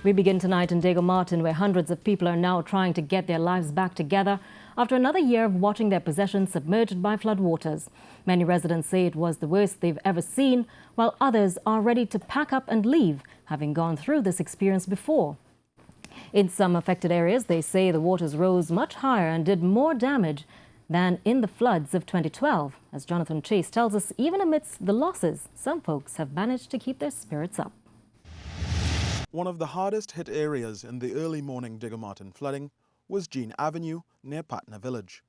We begin tonight in Diego Martin, where hundreds of people are now trying to get their lives back together after another year of watching their possessions submerged by floodwaters. Many residents say it was the worst they've ever seen, while others are ready to pack up and leave, having gone through this experience before. In some affected areas, they say the waters rose much higher and did more damage than in the floods of 2012. As Jonathan Chase tells us, even amidst the losses, some folks have managed to keep their spirits up. One of the hardest hit areas in the early morning Diego Martin flooding was Jean Avenue near Patna Village.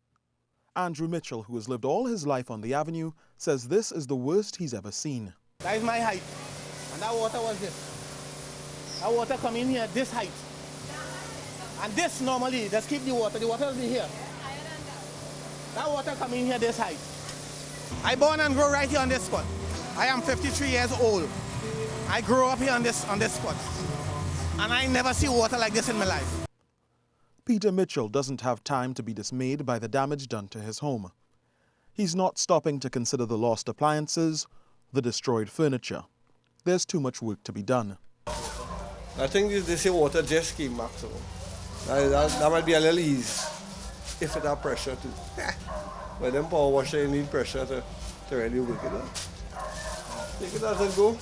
Andrew Mitchell, who has lived all his life on the avenue, says this is the worst he's ever seen. That is my height, and that water was this. That water come in here this height. And this normally, just keep the water will be here. That water come in here this height. I born and grow right here on this spot. I am 53 years old. I grew up here on this spot. And I never see water like this in my life. Peter Mitchell doesn't have time to be dismayed by the damage done to his home. He's not stopping to consider the lost appliances, the destroyed furniture. There's too much work to be done. I think this water just came back, so that might be a little ease if it have pressure too. But them power washer need pressure to really work it out. Take it as it go.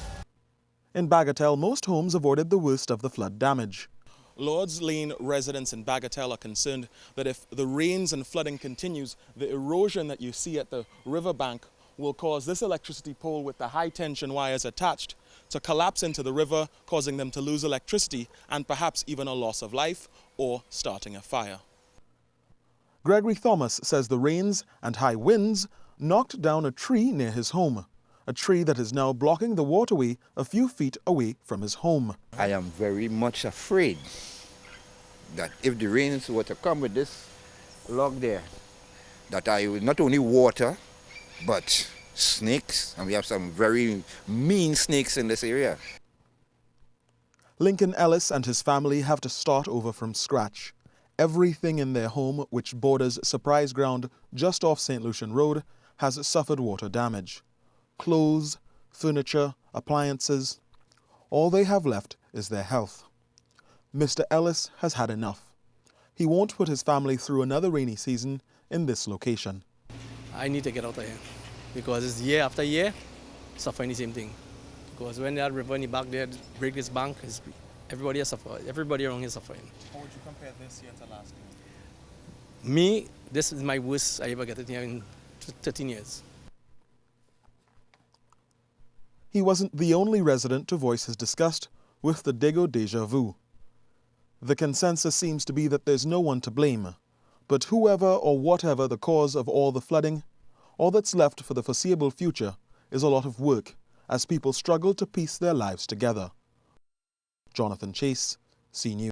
In Bagatelle, most homes avoided the worst of the flood damage. Lords Lane residents in Bagatelle are concerned that if the rains and flooding continues, the erosion that you see at the riverbank will cause this electricity pole with the high-tension wires attached to collapse into the river, causing them to lose electricity and perhaps even a loss of life or starting a fire. Gregory Thomas says the rains and high winds knocked down a tree near his home, a tree that is now blocking the waterway a few feet away from his home. I am very much afraid that if the rains were to come with this log there, that I will not only water, but snakes, and we have some very mean snakes in this area. Lincoln Ellis and his family have to start over from scratch. Everything in their home, which borders Surprise Ground just off St. Lucian Road, has suffered water damage. Clothes, furniture, appliances. All they have left is their health. Mr. Ellis has had enough. He won't put his family through another rainy season in this location. I need to get out of here because it's year after year suffering the same thing. Because when that river in the back there break this bank, everybody has suffered. Everybody around here is suffering. How would you compare this year to last year? Me, this is my worst I ever get it here in 13 years. He wasn't the only resident to voice his disgust with the Diego deja vu. The consensus seems to be that there's no one to blame, but whoever or whatever the cause of all the flooding, all that's left for the foreseeable future is a lot of work as people struggle to piece their lives together. Jonathan Chase, CNews.